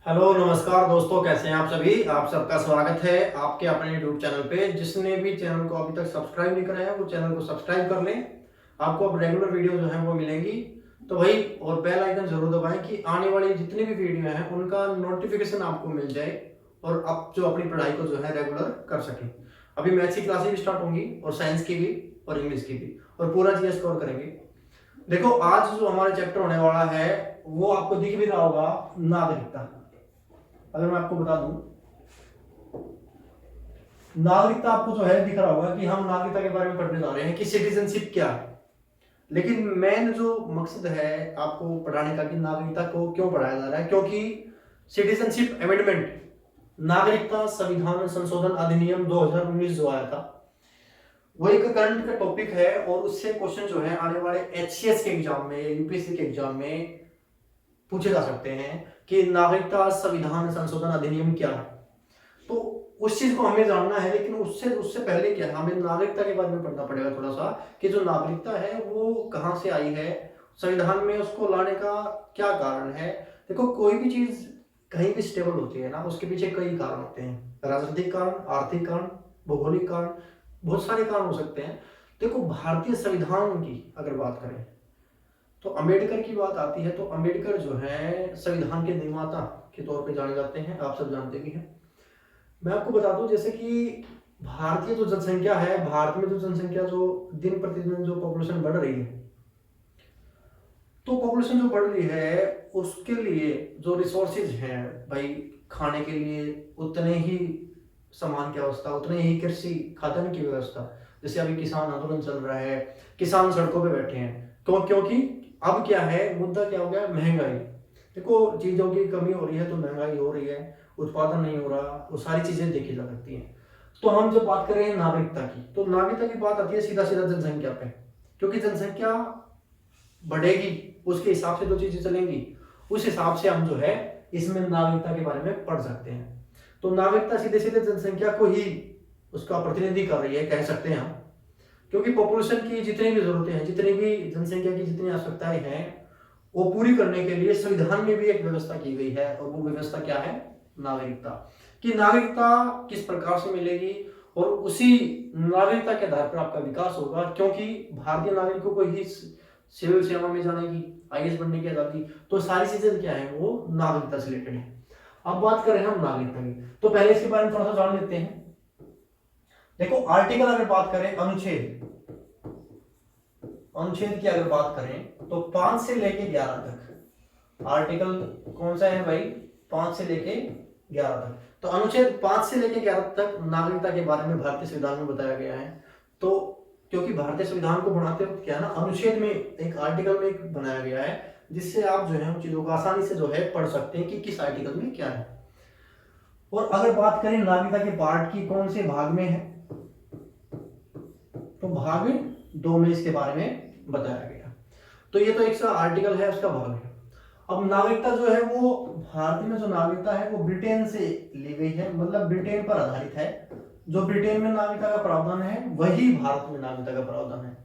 Hello नमस्कार दोस्तों, कैसे हैं आप सभी। आप सबका स्वागत है आपके अपने यूट्यूब चैनल पे। जिसने भी चैनल को अभी तक सब्सक्राइब नहीं करा है वो चैनल को सब्सक्राइब कर लें। आपको अब रेगुलर वीडियो जो है वो मिलेंगी, तो वही और बेल आइकन जरूर दबाएं कि आने वाली जितनी भी वीडियो हैं उनका नोटिफिकेशन आपको मिल जाए और आप जो अपनी पढ़ाई को जो है रेगुलर कर सकें। अभी मैथ्स की क्लासेस भी स्टार्ट होंगी और साइंस की भी और इंग्लिश की भी, और पूरा जीएस कवर करेंगे। देखो, आज जो हमारा चैप्टर होने वाला है वो आपको दिख भी रहा होगा, नागरिकता। अगर मैं आपको बता दूं, नागरिकता आपको जो है दिख रहा होगा कि हम नागरिकता के बारे में पढ़ने जा रहे हैं कि सिटीजनशिप क्या है। लेकिन मेन जो मकसद है आपको पढ़ाने का कि नागरिकता को क्यों पढ़ाया जा रहा है, क्योंकि सिटीजनशिप अमेंडमेंट, नागरिकता संविधान संशोधन अधिनियम 2019 जो आया था, वो एक करंट का टॉपिक है और उससे क्वेश्चन जो है आने वाले एचसीएस के एग्जाम में, यूपीएससी के एग्जाम में पूछे जा सकते हैं कि नागरिकता संविधान संशोधन अधिनियम क्या है। तो उस चीज को हमें जानना है, लेकिन उससे उससे पहले क्या है, हमें नागरिकता के बारे में पढ़ना पड़ेगा थोड़ा सा कि जो नागरिकता है वो कहाँ से आई है, संविधान में उसको लाने का क्या कारण है। देखो, कोई भी चीज कहीं भी स्टेबल होती है ना, उसके पीछे कई कारण होते हैं। राजनीतिक कारण, आर्थिक कारण, भौगोलिक कारण, बहुत सारे कारण हो सकते हैं। देखो, भारतीय संविधान की अगर बात करें तो अम्बेडकर की बात आती है, तो अम्बेडकर जो है संविधान के निर्माता के तौर पे जाने जाते हैं, आप सब जानते भी हैं। मैं आपको बता दूं, जैसे कि भारतीय जो जनसंख्या है, भारत में जो जनसंख्या जो दिन प्रतिदिन जो पॉपुलेशन बढ़ रही है, तो पॉपुलेशन जो बढ़ रही है उसके लिए जो रिसोर्सेज हैं भाई, खाने के लिए उतने ही सामान की व्यवस्था, उतने ही कृषि खाद्यान्न की व्यवस्था। जैसे अभी किसान आंदोलन चल रहा है, किसान सड़कों पे बैठे हैं, क्योंकि अब क्या है, मुद्दा क्या हो गया, महंगाई। देखो, चीजों की कमी हो रही है तो महंगाई हो रही है, उत्पादन नहीं हो रहा, वो सारी चीजें देखी जा सकती हैं। तो हम जब बात कर रहे हैं नागरिकता की, तो नागरिकता की बात आती है सीधा सीधा जनसंख्या पे, क्योंकि जनसंख्या बढ़ेगी उसके हिसाब से जो चीजें चलेंगी, उस हिसाब से हम जो है इसमें नागरिकता के बारे में पढ़ सकते हैं। तो नागरिकता सीधे सीधे जनसंख्या को ही उसका प्रतिनिधि कर रही है, कह सकते हैं हम, क्योंकि पॉपुलेशन की जितनी भी जरूरतें हैं, जितनी भी जनसंख्या की जितनी आवश्यकताएं हैं, वो पूरी करने के लिए संविधान में भी एक व्यवस्था की गई है, और वो व्यवस्था क्या है, नागरिकता। कि नागरिकता किस प्रकार से मिलेगी और उसी नागरिकता के आधार पर आपका विकास होगा, क्योंकि भारतीय नागरिकों को ही सिविल सेवा में जाने की, आईएएस बनने की आजादी, तो सारी चीजें क्या है वो नागरिकता से रिलेटेड है। अब बात करें हम नागरिकता की, तो पहले इसके बारे में थोड़ा सा जान लेते हैं। देखो, आर्टिकल अगर बात करें, अनुच्छेद अनुच्छेद की अगर बात करें तो 5 से लेके 11 तक आर्टिकल कौन सा है भाई, 5 से लेके 11 तक। तो अनुच्छेद 5 से लेके 11 तक नागरिकता के बारे में भारतीय संविधान में बताया गया है। तो क्योंकि भारतीय संविधान को बनाते वक्त क्या है ना, अनुच्छेद में एक आर्टिकल में एक बनाया गया है, जिससे आप जो है उन चीजों को आसानी से जो है पढ़ सकते हैं कि किस आर्टिकल में क्या है। और अगर बात करें नागरिकता के पार्ट की, कौन से भाग में है, तो भाग 2 में इसके बारे में बताया गया। तो ये तो एक सा आर्टिकल है, उसका भाग है। अब नागरिकता जो है वो, भारत में जो नागरिकता है वो ब्रिटेन से ली गई है, मतलब ब्रिटेन पर आधारित है। जो ब्रिटेन में नागरिकता का प्रावधान है वही भारत में नागरिकता का प्रावधान है।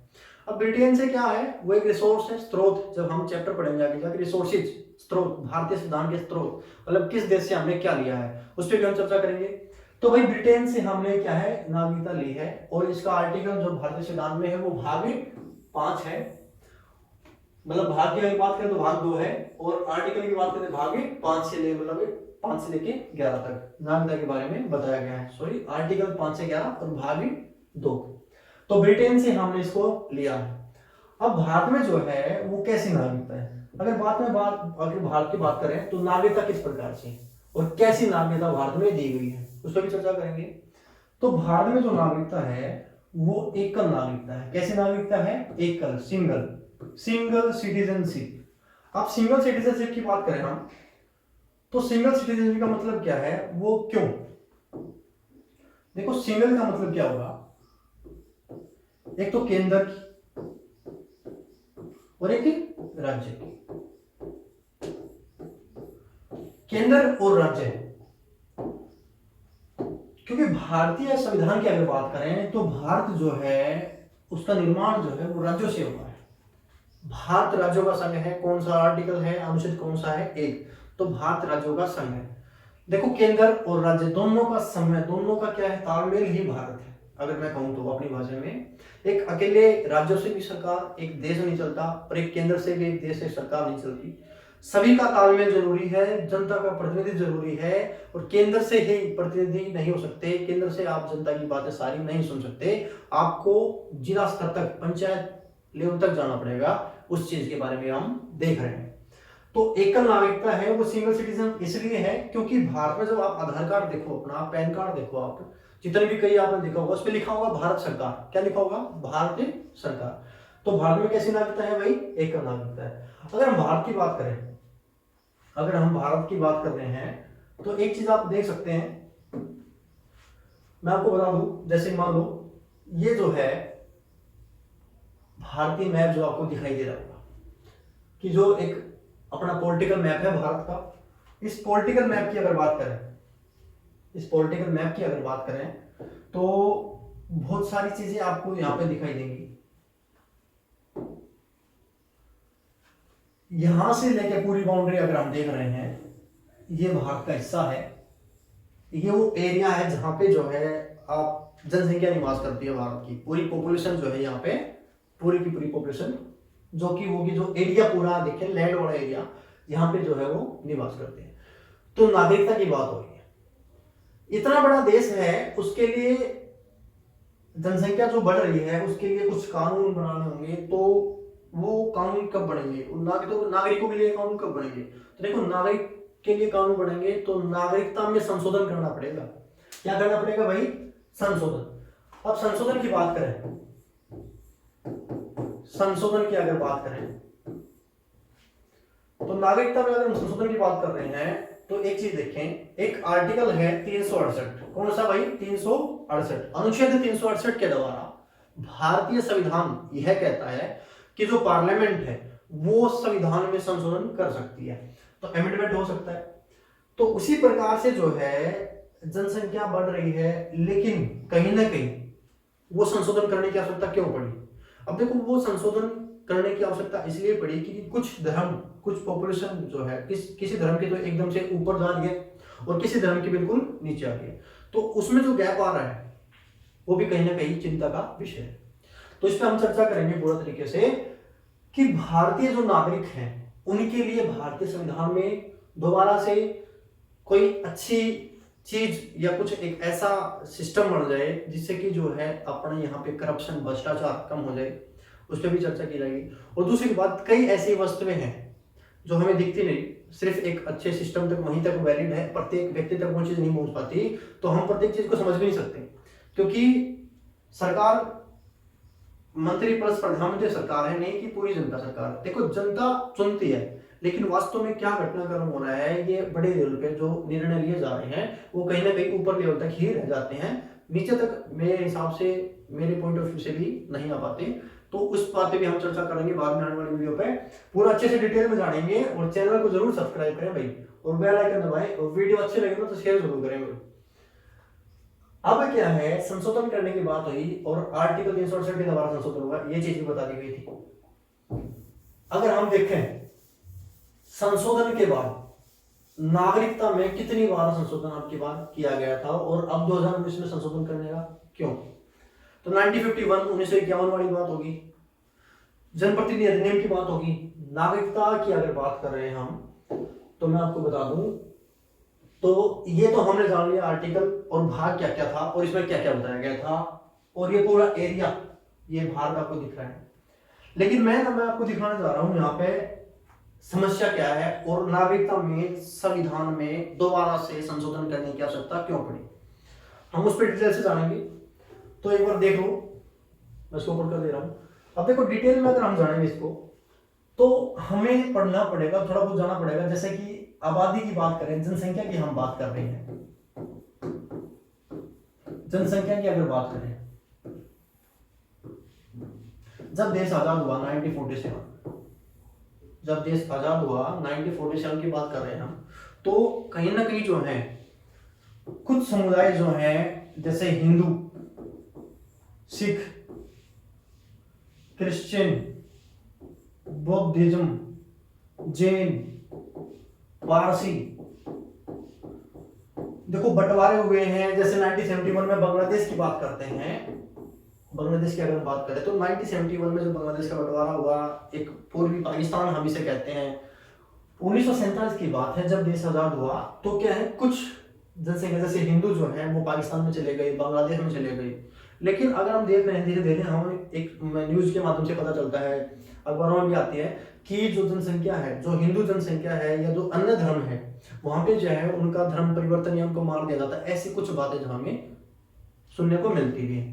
अब ब्रिटेन से क्या है, वो एक रिसोर्स है, स्रोत। जब हम चैप्टर पढ़ेंगे आगे जाकर, रिसोर्सेज, स्रोत, भारतीय संविधान के स्रोत, मतलब किस देश से हमने क्या लिया है, उस पर भी हम चर्चा करेंगे। तो भाई, ब्रिटेन से हमने क्या है, नागरिकता ली है, और इसका आर्टिकल जो भारतीय संविधान में है वो भाग 5 है। मतलब भाग की अगर बात करें तो भाग 2 है, और आर्टिकल की बात करें तो भाग 5 से ले, मतलब 5 से लेके 11 तक नागरिकता के बारे में बताया गया है। सॉरी, आर्टिकल 5 से 11 और भाग 2। तो ब्रिटेन से हमने इसको लिया है। अब भारत में जो है वो कैसी नागरिकता है, अगर भारत की बात करें तो नागरिकता किस प्रकार से और कैसी नागरिकता भारत में दी गई है, उस पर भी चर्चा करेंगे। तो भारत में जो नागरिकता है वो एकल नागरिकता है। कैसी नागरिकता है, एकल, सिंगल सिटीजनशिप। अब सिंगल सिटीजनशिप की बात करें हम, तो सिंगल सिटीजनशिप का मतलब क्या है, वो क्यों। देखो, सिंगल का मतलब क्या होगा, एक तो केंद्र की और एक राज्य की। केंद्र और राज्य, क्योंकि भारतीय संविधान की अगर बात करें तो भारत जो है उसका निर्माण जो है वो राज्यों से हुआ है। भारत राज्यों का संघ है। कौन सा आर्टिकल है, अनुच्छेद कौन सा है, 1। तो भारत राज्यों का संघ है। देखो केंद्र और राज्य दोनों का समय, दोनों का क्या है, तालमेल ही भारत है। अगर मैं कहूँ तो अपनी भाषा में, एक अकेले राज्यों से भी सरकार, एक देश नहीं चलता, और एक केंद्र से भी एक देश से सरकार नहीं चलती। सभी का तालमेल जरूरी है, जनता का प्रतिनिधि जरूरी है, और केंद्र से ही प्रतिनिधि नहीं हो सकते, केंद्र से आप जनता की बातें सारी नहीं सुन सकते। आपको जिला स्तर तक, पंचायत लेवल तक जाना पड़ेगा। उस चीज के बारे में हम देख रहे हैं। तो एकल नागरिकता है वो सिंगल सिटीजन इसलिए है क्योंकि भारत में जब आप आधार कार्ड देखो, अपना पैन कार्ड देखो, आप जितने भी कई आपने देखा होगा, उस पर लिखा होगा भारत सरकार। क्या लिखा होगा? भारतीय सरकार। तो भारत में कैसी नागरिकता है भाई? एकल नागरिकता है। अगर हम भारत की बात करें, अगर हम भारत की बात कर रहे हैं, तो एक चीज आप देख सकते हैं, मैं आपको बता दूं, जैसे मान लो ये जो है भारतीय मैप जो आपको दिखाई दे रहा होगा, कि जो एक अपना पॉलिटिकल मैप है भारत का। इस पॉलिटिकल मैप की अगर बात करें, इस पॉलिटिकल मैप की अगर बात करें, तो बहुत सारी चीजें आपको यहां पे दिखाई देंगी। यहां से लेके पूरी बाउंड्री अगर हम देख रहे हैं, ये भारत का हिस्सा है। ये वो एरिया है जहां पे जो है आप जनसंख्या निवास करती है। भारत की पूरी पॉपुलेशन जो है यहाँ पे, पूरी की पूरी पॉपुलेशन जो कि होगी, जो एरिया पूरा देखें, लैंड वाला एरिया, यहाँ पे जो है वो निवास करते हैं। तो नागरिकता की बात हो रही है। इतना बड़ा देश है, उसके लिए जनसंख्या जो बढ़ रही है, उसके लिए कुछ कानून बनाने होंगे। तो वो कानून कब बनेंगे? नागरिकों के लिए कानून कब बनेंगे? तो देखो, नागरिक के लिए कानून बनेंगे तो नागरिकता में संशोधन करना पड़ेगा। क्या करना पड़ेगा भाई? संशोधन। अब संशोधन की बात करें, संशोधन की अगर बात करें, तो नागरिकता में अगर हम संशोधन की बात कर रहे हैं, तो एक चीज देखें, एक आर्टिकल है 368। कौन सा भाई? 368। अनुच्छेद 368 के द्वारा भारतीय संविधान यह कहता है कि जो पार्लियामेंट है वो संविधान में संशोधन कर सकती है, तो अमेंडमेंट हो सकता है। तो उसी प्रकार से जो है जनसंख्या बढ़ रही है, लेकिन कहीं ना कहीं वो संशोधन करने की आवश्यकता क्यों पड़ी? अब देखो, वो संशोधन करने की आवश्यकता इसलिए पड़ी कि कुछ धर्म, कुछ पॉपुलेशन जो है किसी धर्म के तो एकदम से ऊपर जा रही है और किसी धर्म की बिल्कुल नीचे आ रही है। तो उसमें जो गैप आ रहा है वो भी कहीं ना कहीं चिंता का विषय है। तो इस पर हम चर्चा करेंगे पूरा तरीके से कि भारतीय जो नागरिक हैं उनके लिए भारतीय संविधान में दोबारा से कोई अच्छी चीज या कुछ एक ऐसा सिस्टम बन जाए जिससे कि जो है अपने यहाँ पे करप्शन, भ्रष्टाचार कम हो जाए, उस पर भी चर्चा की जाएगी। और दूसरी बात, कई ऐसी वस्तुएं हैं जो हमें दिखती नहीं, सिर्फ एक अच्छे सिस्टम तक वहीं तक वैलिड है, प्रत्येक व्यक्ति तक वो चीज नहीं पहुंच पाती, तो हम प्रत्येक चीज को समझ भी नहीं सकते। क्योंकि सरकार मंत्री प्लस प्रधानमंत्री सरकार है, नहीं कि पूरी जनता सरकार। देखो, जनता चुनती है, लेकिन वास्तव में क्या घटनाक्रम हो रहा है, ये बड़े लेवल पे जो निर्णय लिए जा रहे हैं वो कहीं ना कहीं ऊपर लेवल तक ही रह जाते हैं, नीचे तक मेरे हिसाब से, मेरे पॉइंट ऑफ व्यू से भी नहीं आ पाते। तो उस बात पे भी हम चर्चा करेंगे बाद में आने वाली वीडियो पे, पूरा अच्छे से डिटेल में जानेंगे। और चैनल को जरूर सब्सक्राइब करें भाई, और बेल आइकन दबाएं, और वीडियो अच्छे लगे तो शेयर जरूर करें भाई। अब क्या है, संशोधन करने की बात हुई और आर्टिकल 368 के द्वारा संशोधन हुआ, ये चीज भी बता दी गई थी। अगर हम देखें संशोधन के बाद नागरिकता में कितनी बार संशोधन आपकी बात किया गया था, और अब 2019 में संशोधन करने का क्यों? तो 1951 1951 वाली बात होगी, जनप्रतिनिधि अधिनियम की बात होगी। नागरिकता की अगर बात कर रहे हैं हम, तो मैं आपको बता दूं, तो ये तो हमने जान लिया आर्टिकल और भाग क्या क्या था और इसमें क्या क्या बताया गया था, और ये पूरा एरिया, ये भाग आपको दिख रहा है। लेकिन मैं आपको दिखाना चाह रहा हूं यहाँ पे समस्या क्या है, और नागरिकता में संविधान में दोबारा से संशोधन करने की आवश्यकता क्यों पड़ी, हम उस पर डिटेल से जानेंगे। तो एक बार देख लो, मैं इसको ऊपर कर दे रहा हूं। अब देखो, डिटेल में अगर हम जानेंगे इसको, तो हमें पढ़ना पड़ेगा, थोड़ा बहुत जाना पड़ेगा। जैसे कि आबादी की बात करें, जनसंख्या की हम बात कर रहे हैं, जनसंख्या की अगर बात करें, जब देश आजाद हुआ 1947, जब देश आजाद हुआ 1947 की बात कर रहे हैं हम, तो कहीं ना कहीं जो है कुछ समुदाय जो हैं, जैसे हिंदू, सिख, क्रिश्चियन, बौद्धिज्म, जैन, पारसी। देखो बंटवारे हुए हैं, जैसे 1971 में बांग्लादेश की बात करते हैं, बांग्लादेश की अगर बात करें तो 1971 में जो बांग्लादेश का बंटवारा हुआ, एक पूर्वी पाकिस्तान हम इसे कहते हैं, 1947 की बात है जब देश आजाद हुआ। तो क्या है, कुछ जनसंख्या जैसे हिंदू जो है वो पाकिस्तान में चले गए, बांग्लादेश में चले गए। लेकिन अगर हम देख रहे हैं धीरे धीरे, हम एक न्यूज के माध्यम से पता चलता है, अखबारों में भी आती है कि जो जनसंख्या है, जो हिंदू जनसंख्या है या जो अन्य धर्म है, वहां पे जो है उनका धर्म परिवर्तन या उनको मार दिया जाता है। ऐसी कुछ बातें जो हमें सुनने को मिलती भी है।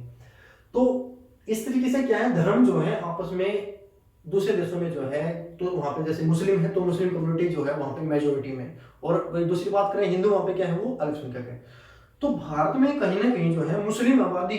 तो इस तरीके से क्या है, धर्म जो है आपस में दूसरे देशों में जो है, तो वहां पे जैसे मुस्लिम है तो मुस्लिम कम्युनिटी जो है वहां पे मेजोरिटी में, और दूसरी बात करें हिंदू, वहां पे क्या है वो अल्पसंख्यक है। तो भारत में कहीं ना कहीं जो है मुस्लिम आबादी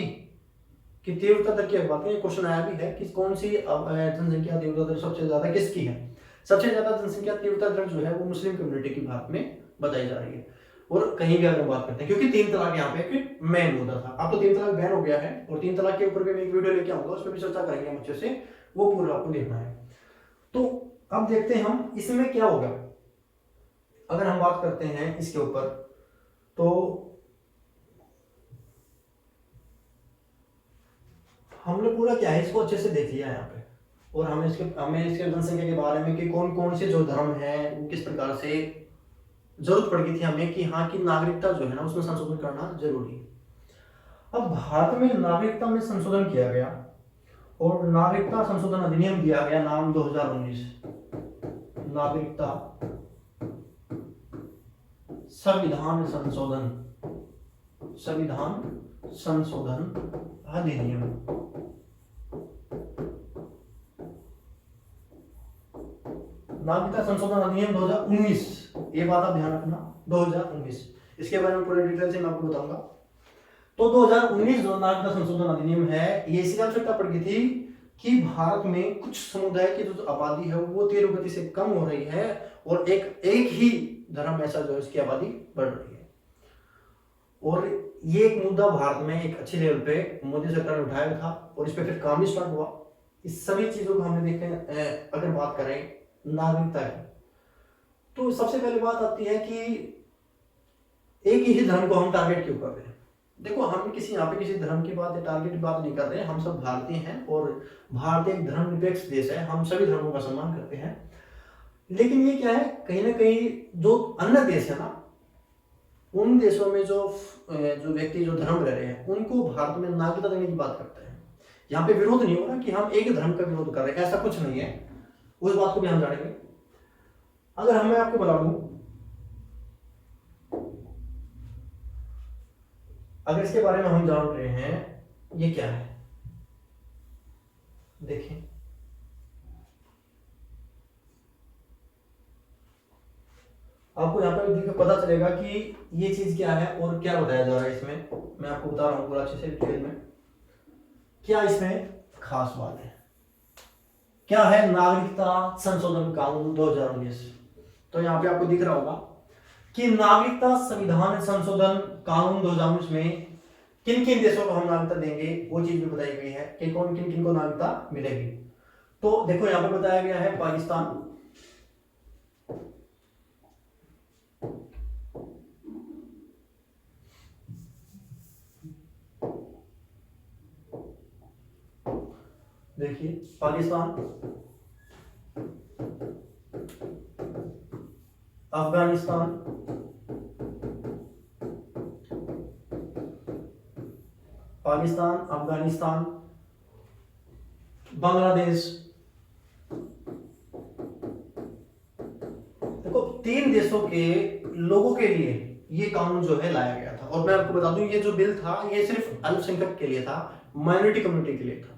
की तीव्रता दर की बात है, क्वेश्चन आया भी है कि कौन सी जनसंख्या तीव्रता दर सबसे ज्यादा किसकी है। सबसे ज्यादा जनसंख्या तीव्रता दर जो है वो मुस्लिम कम्युनिटी की भारत में बताई जा रही है। और कहीं भी अगर बात करते हैं, क्योंकि 3 तलाक यहाँ पे एक मेन मुद्दा था, अब तो 3 तलाक बैन हो गया है, और 3 तलाक के ऊपर भी मैं एक वीडियो लेके आऊंगा, उस पर भी चर्चा करेंगे हम अच्छे से, वो पूरा आपको देखना है। तो अब देखते हैं हम इसमें क्या होगा। अगर हम बात करते हैं इसके ऊपर, तो हमने पूरा क्या है इसको अच्छे से देख लिया है यहाँ पे, और हमें इसके जनसंख्या के बारे में कि कौन कौन से जो धर्म है वो किस प्रकार से जरूरत पड़ गई थी हमें कि हाँ की नागरिकता जो है ना उसमें संशोधन करना जरूरी है। अब भारत में नागरिकता में संशोधन किया गया, और नागरिकता संशोधन अधिनियम दिया गया नाम 2019, नागरिकता संविधान संशोधन अधिनियम। नागरिकता संशोधन अधिनियम 2019, ये बात आप ध्यान रखना, 2019। इसके बारे में पूरे डिटेल से मैं आपको बताऊंगा। तो 2019 जो नागरिकता संशोधन अधिनियम है, ये इसी आवश्यकता पड़ गई थी कि भारत में कुछ समुदाय की जो आबादी है वो तीव्र गति से कम हो रही है, और एक ही धर्म ऐसा जो इसकी आबादी बढ़ रही है। और ये एक मुद्दा भारत में एक अच्छे लेवल पे मोदी सरकार ने उठाया था, और इस पे फिर काम भी स्टार्ट हुआ। इस सभी चीजों को हमने देखे। अगर बात करें नागरिकता की, तो सबसे पहली बात आती है कि एक ही धर्म को हम टारगेट क्यों कर रहे हैं। देखो हम यहाँ पे किसी धर्म की बात या टारगेट की बात नहीं कर रहे हैं, हम सब भारतीय हैं, और भारत एक धर्मनिरपेक्ष देश है, हम सभी धर्मों का सम्मान करते हैं। लेकिन ये क्या है, कहीं ना कहीं जो अन्य देश है ना, उन देशों में जो व्यक्ति जो धर्म रह रहे हैं उनको भारत में नागरिकता देने की बात करते हैं। यहाँ पे विरोध नहीं हो रहा कि हम एक धर्म का विरोध कर रहे हैं, ऐसा कुछ नहीं है, उस बात को भी हम जानेंगे। अगर मैं आपको बता दूं, अगर इसके बारे में हम जान रहे हैं, ये क्या है देखें, आपको यहाँ पे पता चलेगा कि ये चीज क्या है और क्या बताया जा रहा है इसमें। मैं आपको बता रहा हूँ पूरा अच्छे से डिटेल में, क्या इसमें खास बात है। क्या है नागरिकता संशोधन कानून 2019। तो यहाँ पे आपको दिख रहा होगा कि नागरिकता संविधान संशोधन कानून 2019 में किन किन देशों को हम नागरिकता देंगे वो चीज भी बताई गई है कि कौन किन किन को नागरिकता मिलेगी। तो देखो यहाँ पे बताया गया है पाकिस्तान, देखिए पाकिस्तान, अफगानिस्तान, बांग्लादेश। देखो 3 देशों के लोगों के लिए ये कानून जो है लाया गया था। और मैं आपको बता दूं ये जो बिल था ये सिर्फ अल्पसंख्यक के लिए था, माइनॉरिटी कम्युनिटी के लिए था।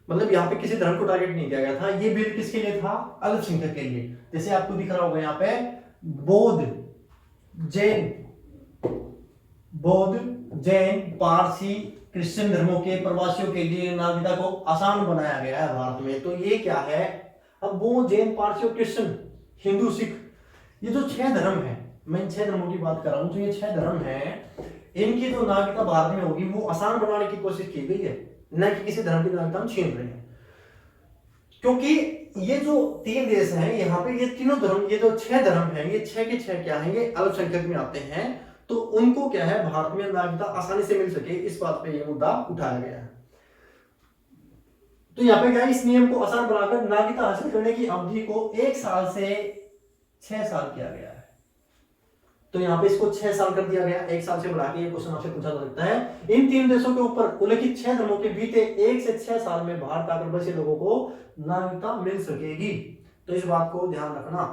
मतलब यहाँ पे किसी धर्म को टारगेट नहीं किया गया था। ये बिल किसके लिए था? अल्पसंख्यक के लिए। जैसे आपको दिख रहा होगा यहाँ पे बौद्ध, जैन, पारसी, क्रिश्चियन धर्मों के प्रवासियों के लिए नागरिकता को आसान बनाया गया है भारत में। तो ये क्या है, अब वो जैन, पारसी और क्रिश्चियन, हिंदू, सिख, ये जो 6 धर्म है, मैं 6 धर्मों की बात कर रहा हूं, जो ये 6 धर्म है इनकी जो नागरिकता भारत में होगी वो आसान बनाने की कोशिश की गई है, न कि किसी धर्म की नागरिकता हम छीन रहे हैं। क्योंकि ये जो तीन देश हैं यहाँ पे, ये तीनों धर्म, ये जो 6 धर्म हैं, ये 6 के 6 क्या हैं, ये अल्पसंख्यक में आते हैं। तो उनको क्या है, भारत में नागरिकता आसानी से मिल सके, इस बात पे ये मुद्दा उठाया गया है। तो यहाँ पे क्या है, इस नियम को आसान बनाकर नागरिकता हासिल करने की अवधि को 1 साल से 6 साल किया गया है। तो यहाँ पे इसको 6 साल कर दिया गया, 1 साल से बढ़ा के। ये क्वेश्चन आपसे पूछा जा सकता है, इन तीन देशों के ऊपर उल्लेखित 6 धर्मों के बीते 1 से 6 साल में भारत आकर बसे लोगों को नागरिकता मिल सकेगी। तो इस बात को ध्यान रखना।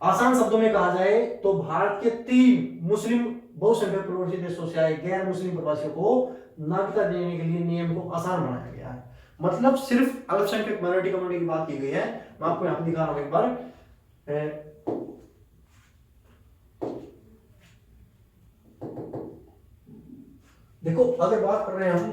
आसान शब्दों में कहा जाए तो भारत के 3 मुस्लिम बहुसंख्यक प्रवासी देशों से आए गैर मुस्लिम प्रवासियों को नागरिकता देने के लिए नियम को आसान बनाया गया है। मतलब सिर्फ अल्पसंख्यक माइनॉरिटी कम्युनिटी की बात की गई है। मैं आपको यहाँ पे दिखा रहा हूं एक बार। देखो, अगर बात कर रहे हैं हम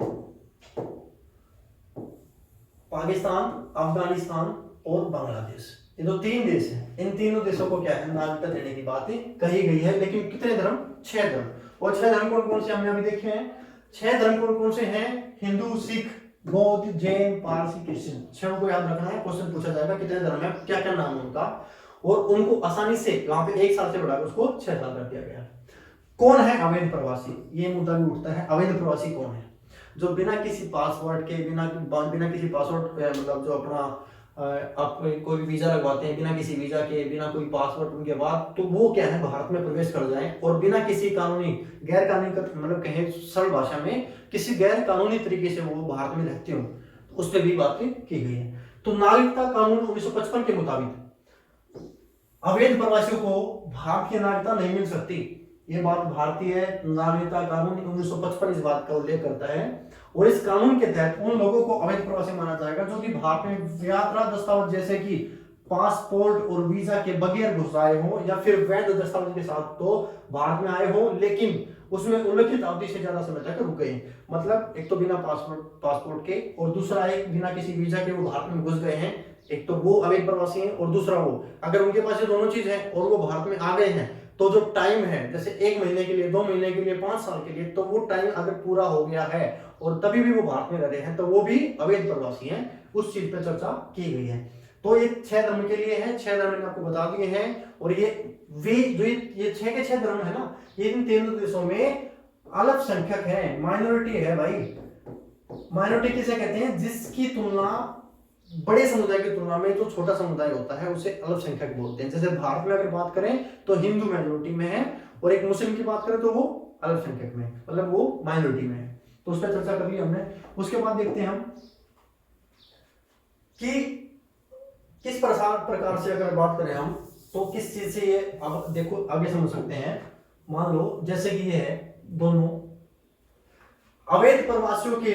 पाकिस्तान, अफगानिस्तान और बांग्लादेश, ये जो 3 देश हैं, इन तीनों देशों को क्या है, नागरिकता देने की बात कही गई है। लेकिन कितने धर्म? 6 धर्म। और 6 धर्म कौन कौन से हमने अभी देखे हैं? 6 धर्म कौन कौन से हैं? हिंदू, सिख, बौद्ध, जैन, पारसी, क्रिश्चियन। 6 को याद रखना है, क्वेश्चन पूछा जाएगा कितने धर्म है, क्या क्या नाम है उनका। और उनको आसानी से वहां पे 1 साल से बढ़ाकर उसको 6 साल कर दिया गया। कौन है अवैध प्रवासी? ये मुद्दा भी उठता है, अवैध प्रवासी कौन है? जो बिना किसी पासवर्ड के, बिना किसी पासवर्ड, मतलब जो अपना आप कोई वीजा लगवाते हैं बिना किसी वीजा के, बिना कोई पासवर्ड उनके बाद, तो वो क्या है, भारत में प्रवेश कर जाएं और बिना किसी कानूनी, गैर कानूनी, मतलब कहें सरल भाषा में, किसी गैर कानूनी तरीके से वो भारत में रहते हो, तो उस पर भी बात की गई है। तो नागरिकता कानून 1955 के मुताबिक अवैध प्रवासियों को भारत की नागरिकता नहीं मिल सकती। ये बात भारतीय नागरिकता कानून 1955 इस बात का उल्लेख करता है। और इस कानून के तहत उन लोगों को अवैध प्रवासी माना जाएगा जो कि भारत में यात्रा दस्तावेज जैसे कि पासपोर्ट और वीजा के बगैर घुस आए हो, या फिर वैध दस्तावेज के साथ तो भारत में आए हो, लेकिन उसमें उल्लेखित अवधि से ज्यादा समय तक रुक गए। मतलब एक तो बिना पासपोर्ट के, और दूसरा एक बिना किसी वीजा के वो भारत में घुस गए हैं। एक तो वो अवैध प्रवासी हैं, और दूसरा वो, अगर उनके पास ये दोनों चीज है और वो भारत में आ गए हैं, तो जो टाइम है, जैसे 1 महीने के लिए, 2 महीने के लिए, 5 साल के लिए, तो वो टाइम अगर पूरा हो गया है और तभी भी वो भारत में रहे हैं, तो वो भी अवैध प्रवासी हैं। उस चीज पर चर्चा की गई है। तो ये 6 धर्म के लिए है, 6 धर्म मैंने आपको बता दिए हैं। और ये वे जो ये 6 के 6 धर्म है ना, ये इन तीनों देशों में अल्पसंख्यक है, माइनॉरिटी है भाई। माइनॉरिटी किसे कहते हैं? जिसकी तुलना बड़े समुदाय की तुलना में जो छोटा समुदाय होता है उसे अल्पसंख्यक बोलते हैं। जैसे भारत में अगर बात करें तो हिंदू मेजोरिटी में है, और एक मुस्लिम की बात करें तो वो अल्पसंख्यक में, मतलब वो माइनॉरिटी में है। तो उस पर चर्चा कर ली हमने। उसके बाद देखते हैं हम कि किस प्रकार से अगर बात करें हम, तो किस चीज से ये, अब देखो आगे समझ सकते हैं। मान लो जैसे कि ये है दोनों अवैध प्रवासियों के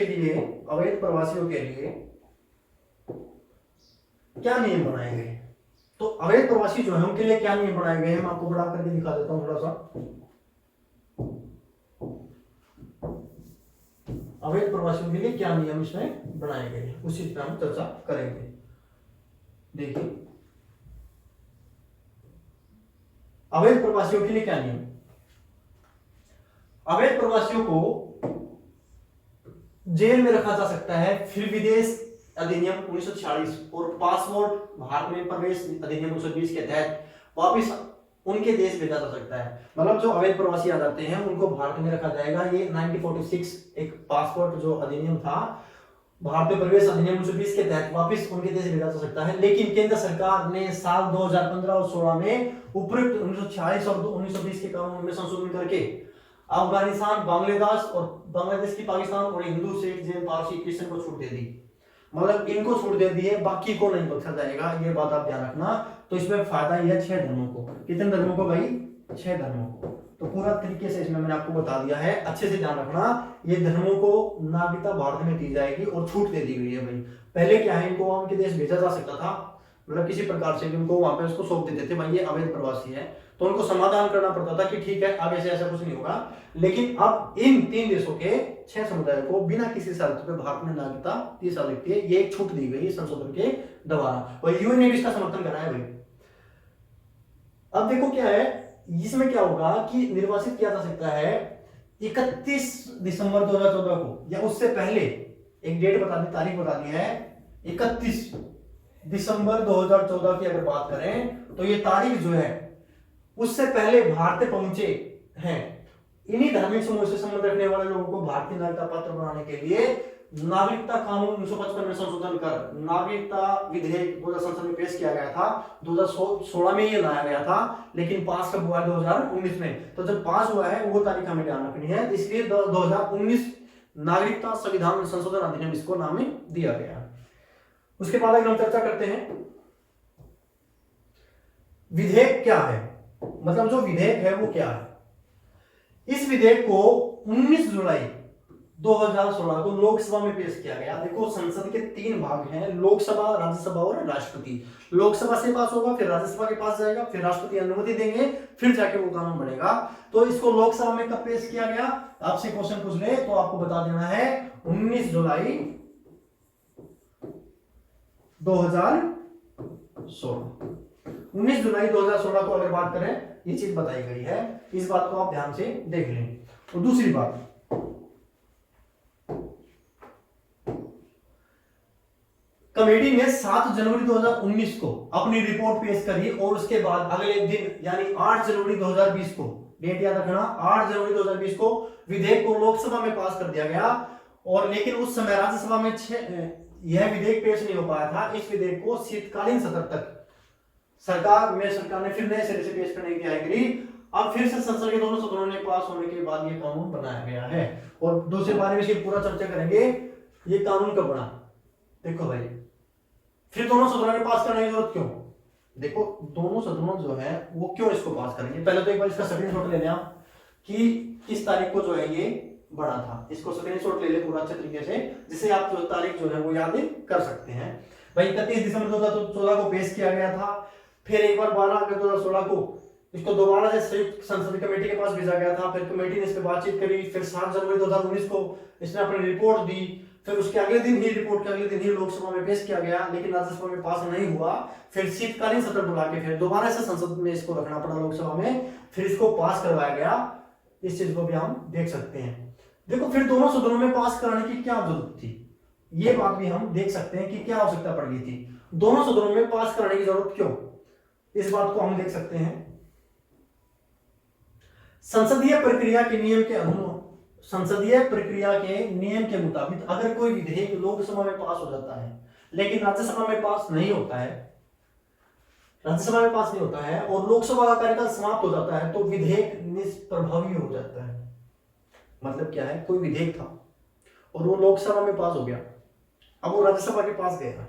लिए क्या नियम बनाए गए। तो अवैध प्रवासी जो है उनके लिए क्या नियम बनाए गए हैं, मैं आपको बड़ा करके दिखा देता हूं थोड़ा सा। अवैध प्रवासियों के लिए क्या नियम इसमें बनाए गए हैं, उस चीज पे हम चर्चा करेंगे। देखिए, अवैध प्रवासियों के लिए क्या नियम। अवैध प्रवासियों को जेल में रखा जा सकता है, फिर विदेश अधिनियम 1946 और पासपोर्ट भारत में प्रवेश अधिनियम 1920 के तहत वापस उनके देश भेजा जा सकता है। मतलब जो अवैध प्रवासी आ जाते हैं उनको भारत में रखा जाएगा। ये 1946 एक पासपोर्ट जो अधिनियम था, भारत में प्रवेश अधिनियम 1920 के तहत वापस उनके देश भेजा जा सकता है। लेकिन केंद्र सरकार ने साल 2015 और 16 में उपयुक्त 1946 और 1920 के कानून में संशोधन करके अफगानिस्तान, बांग्लादेश की पाकिस्तान और हिंदू, सिख, जैन, पारसी, क्रिश्चियन को छूट दे दी। मतलब इनको छूट दे दी है, बाकी को नहीं बख्शा जाएगा। ये बात आप ध्यान रखना। तो इसमें फायदा यह 6 धर्मों को। कितने धर्मों को भाई? 6 धर्मों को। तो पूरा तरीके से इसमें मैंने आपको बता दिया है, अच्छे से ध्यान रखना। ये धर्मों को नागरिकता भारत में दी जाएगी और छूट दे दी गई है भाई। पहले क्या है, इनको उनके देश भेजा जा सकता था, मतलब किसी प्रकार से भी उनको वहां पे उसको सौंप देते थे, भाई ये अवैध प्रवासी है, तो उनको समाधान करना पड़ता था कि ठीक है आगे से ऐसा कुछ नहीं होगा। लेकिन अब इन 3 देशों के 6 समुदाय को बिना किसी शर्त पे भारत में नागरिकता दी जा सकती है। ये एक छूट दी गई संशोधन के द्वारा, और यूएन ने भी इसका समर्थन करा है भाई। अब देखो क्या है, इसमें क्या होगा कि निर्वासित किया जा सकता है 31 दिसंबर 2014 को, या उससे पहले एक डेट बता दी, तारीख बता दी है 31 दिसंबर 2014 की अगर बात करें तो ये तारीख जो है उससे पहले भारत पहुंचे हैं। इन्हीं धार्मिक समूह से संबंध रखने वाले लोगों को भारतीय नागरिकता पात्र बनाने के लिए नागरिकता कानून 1955 में संशोधन कर नागरिकता विधेयक 2000 संसद में पेश किया गया था। 2016 में ये लाया गया था, लेकिन पास कब हुआ है? 2019 में। तो जब पास हुआ है वो तारीख हमें ध्यान रखनी है, इसलिए 2019 नागरिकता संविधान संशोधन अधिनियम इसको नाम दिया गया। उसके बाद अगर हम चर्चा करते हैं विधेयक क्या है, मतलब जो विधेयक है वो क्या है। इस विधेयक को 19 जुलाई 2016 को लोकसभा में पेश किया गया। देखो संसद के 3 भाग हैं, लोकसभा, राज्यसभा और राष्ट्रपति। लोकसभा से पास होगा, फिर राज्यसभा के पास जाएगा, फिर राष्ट्रपति अनुमति देंगे, फिर जाके वो कानून बनेगा। तो इसको लोकसभा में कब पेश किया गया? आपसे क्वेश्चन पूछ ले तो आपको बता देना है 19 जुलाई 2016। 19 जुलाई 2016 को अगर बात करें, ये चीज बताई गई है, इस बात को आप ध्यान से देख लें। और दूसरी बात, कमेटी ने 7 जनवरी 2019 को अपनी रिपोर्ट पेश करी और उसके बाद अगले दिन यानी 8 जनवरी 2020 को, डेट याद रखना, 8 जनवरी 2020 को विधेयक को लोकसभा में पास कर दिया गया। और लेकिन उस समय राज्यसभा में यह विधेयक पेश नहीं हो पाया था। इस विधेयक को शीतकालीन सत्र तक सरकार ने फिर नए सिरे से पेश करने की तैयारी करी। अब फिर से संसद के दोनों सदनों ने पास होने के बाद ये कानून बनाया गया है। और दूसरे बारे में इसकी पूरा चर्चा करेंगे, ये कानून कब बना। देखो भाई, फिर दोनों सदनों ने पास करने की जरूरत क्यों? देखो दोनों सदनों जो है वो क्यों इसको पास करेंगे, पहले तो एक बार इसका स्क्रीनशॉट ले लें कि किस तारीख को जो है ये बना था। इसको स्क्रीनशॉट ले ले पूरा अच्छे तरीके से, जिससे आप जो तारीख जो है वो याद कर सकते हैं। भाई 31 दिसंबर 2014 को पेश किया गया था। फिर एक बार 12 अगस्त 2016 को इसको दोबारा से संयुक्त संसदीय कमेटी के पास भेजा गया था। फिर कमेटी ने इस पर बातचीत करी। फिर 7 जनवरी 2019 को इसने अपनी रिपोर्ट दी। फिर उसके अगले दिन ही रिपोर्ट के अगले दिन ही लोकसभा में पेश किया गया, लेकिन राज्यसभा में पास नहीं हुआ। फिर शीतकालीन सत्र बुला के फिर दोबारा से संसद में इसको रखना पड़ा लोकसभा में, फिर इसको पास करवाया गया। इस चीज को भी हम देख सकते हैं। देखो फिर दोनों सदनों में पास कराने की क्या जरूरत थी, ये बात भी हम देख सकते हैं कि क्या आवश्यकता पड़ गई थी। दोनों सदनों में पास कराने की जरूरत क्यों, इस बात को हम देख सकते हैं। संसदीय प्रक्रिया के नियम के मुताबिक अगर कोई विधेयक लोकसभा में पास हो जाता है लेकिन राज्यसभा में पास नहीं होता है, और लोकसभा का कार्यकाल समाप्त हो जाता है, तो विधेयक निष्प्रभावी हो जाता है। मतलब क्या है, कोई विधेयक था और वो लोकसभा में पास हो गया, अब वो राज्यसभा के पास गया,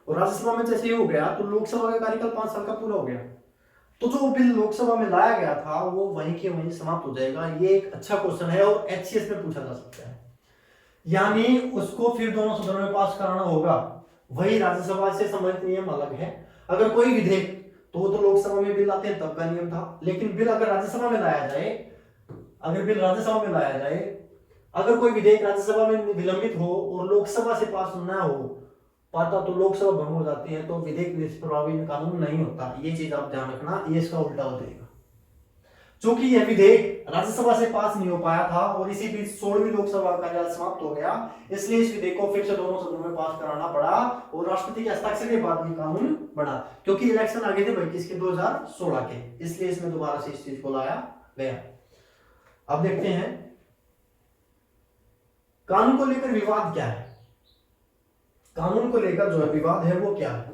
और राज्यसभा में जैसे ही हो गया तो लोकसभा का कार्यकाल 5 साल का पूरा हो गया, तो जो बिल लोकसभा में लाया गया था वो वहीं के वहीं समाप्त हो जाएगा। ये एक अच्छा क्वेश्चन है और एचसीएस में पूछा जा सकता है। यानी उसको फिर दोनों सदनों में पास कराना होगा। वही राज्यसभा से संबंधित नियम अलग है। अगर कोई विधेयक तो लोकसभा में बिल आते हैं तब का नियम था, लेकिन बिल अगर राज्यसभा में लाया जाए, अगर कोई विधेयक राज्यसभा में विलंबित हो और लोकसभा से पास ना हो पाता तो लोकसभा भंग हो जाती है, तो विधेयक निष्प्रभावी कानून नहीं होता। ये चीज आप ध्यान रखना, ये इसका उल्टा हो जाएगा। चूंकि यह विधेयक राज्यसभा से पास नहीं हो पाया था और इसी बीच 16वीं लोकसभा का कार्यकाल समाप्त हो गया, इसलिए इस विधेयक को फिर से दोनों सदनों में पास कराना पड़ा और राष्ट्रपति के हस्ताक्षर के बाद ये कानून बना। क्योंकि इलेक्शन आगे थे 2016 के, इसलिए इसमें दोबारा से इस चीज को लाया गया। अब देखते हैं कानून को लेकर विवाद क्या है। कानून को लेकर जो है विवाद है वो क्या है,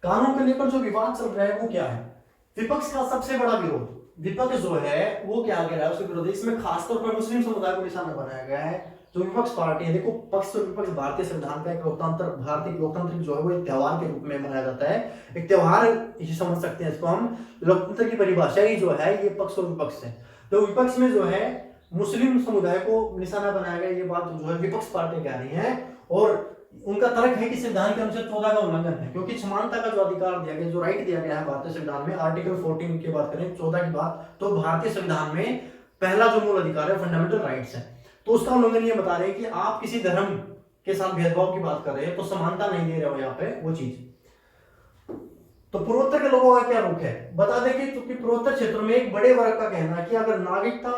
कानून को लेकर जो विवाद चल रहा है वो क्या है। विपक्ष का सबसे बड़ा विरोध, विपक्ष जो है वो क्या कह रहा है, उसके विरोध इसमें खासतौर पर मुस्लिम समुदाय को निशाना बनाया गया है। जो विपक्ष पार्टी है, देखो पक्ष और विपक्ष भारतीय संविधान का एक भारतीय लोकतंत्र जो है वो एक त्योहार के रूप में मनाया जाता है। एक त्योहार ही समझ सकते हैं इसको हम। लोकतंत्र की परिभाषा ही जो है ये पक्ष और विपक्ष है। तो विपक्ष में जो है मुस्लिम समुदाय को निशाना बनाया गया, ये बात जो है विपक्ष पार्टी कह रही है। और उनका तर्क है कि संविधान के अनुच्छेद 14 का उल्लंघन है, क्योंकि समानता का जो अधिकार दिया गया, जो राइट दिया गया है भारतीय संविधान में, आर्टिकल 14 की बात करें 14 की बात, तो भारतीय संविधान में पहला जो मूल अधिकार है फंडामेंटल राइट्स है, तो उसका उल्लंघन ये बता रहे हैं कि आप किसी धर्म के साथ भेदभाव की बात कर रहे हैं तो समानता नहीं दे रहे हो यहाँ पे वो चीज। तो पूर्वोत्तर के लोगों का क्या रुख है, बता दें कि चूंकि पूर्वोत्तर क्षेत्र में एक बड़े वर्ग का कहना है कि अगर नागरिकता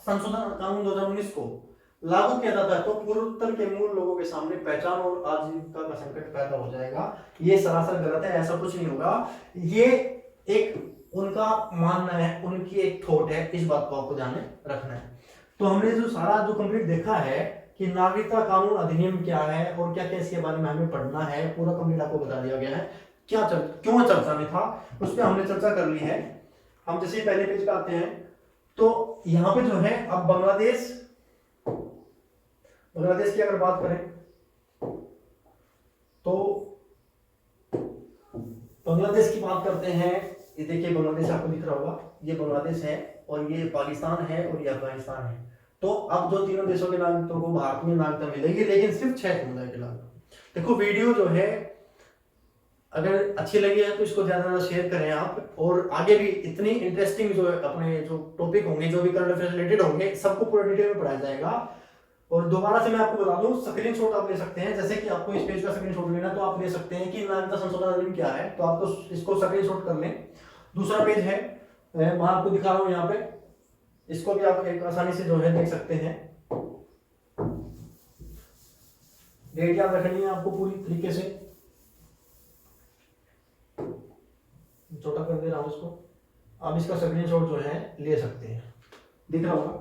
संशोधन कानून 2019 को लागू किया जाता है तो पूर्वोत्तर के मूल लोगों के सामने पहचान और आजीविका का संकट पैदा हो जाएगा। ये सरासर गलत है, ऐसा कुछ नहीं होगा। ये एक उनका मानना है, उनकी एक थॉट है, इस बात को आपको ध्यान में रखना है। तो हमने जो सारा जो कंप्लीट देखा है कि नागरिकता कानून अधिनियम क्या है और क्या क्या इसके बारे में हमें पढ़ना है, पूरा कंप्लीट आपको बता दिया गया है। क्यों चर्चा में था उस पर हमने चर्चा कर ली है। हम जैसे पहले पेज पे आते हैं तो यहाँ पे जो है अब बांग्लादेश की अगर बात करें तो बांग्लादेश की बात करते हैं। ये देखिए बांग्लादेश आपको दिख रहा होगा, ये बांग्लादेश है और ये पाकिस्तान है और ये अफगानिस्तान है। तो अब जो तीनों देशों के नागरिकों को भारत में नागरिकता मिलेगी, लेकिन सिर्फ 6 समुदाय के नागरिक। देखो वीडियो जो है अगर अच्छी लगी है तो इसको ज्यादा से ज्यादा शेयर करें आप, और आगे भी इतनी इंटरेस्टिंग जो अपने जो टॉपिक होंगे, जो भी करंट अफेयर्स रिलेटेड होंगे, सबको पूरा डिटेल में पढ़ाया जाएगा। और दोबारा से मैं आपको बता दूं, स्क्रीनशॉट आप ले सकते हैं। जैसे कि आपको इस पेज का स्क्रीनशॉट लेना तो आप ले सकते हैं कि नागरिकता संशोधन अधिनियम क्या है, तो आपको इसको स्क्रीनशॉट कर लें। दूसरा पेज है, मैं आपको दिखा रहा हूं यहाँ पे, इसको भी आप एक आसानी से जो है देख सकते हैं। डेट याद रखनी है आपको पूरी तरीके से, छोटा कर दे रहा हूं इसको। आप इसका स्क्रीनशॉट जो है ले सकते हैं, दिख रहा होगा।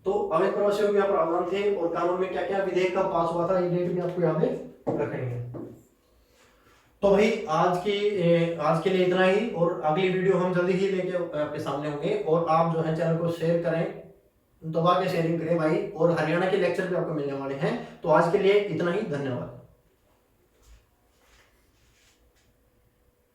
तो अवैध प्रवासियों के प्रावधान थे और कानून में क्या क्या विधेयक कब पास हुआ था, ये डेट भी आपको याद रखनी है। तो भाई आज के लिए इतना ही, और अगली वीडियो हम जल्दी ही लेके आपके सामने होंगे। और आप जो है चैनल को शेयर करें, दबा के शेयरिंग करें भाई, और हरियाणा के लेक्चर भी आपको मिलने वाले हैं। तो आज के लिए इतना ही, धन्यवाद।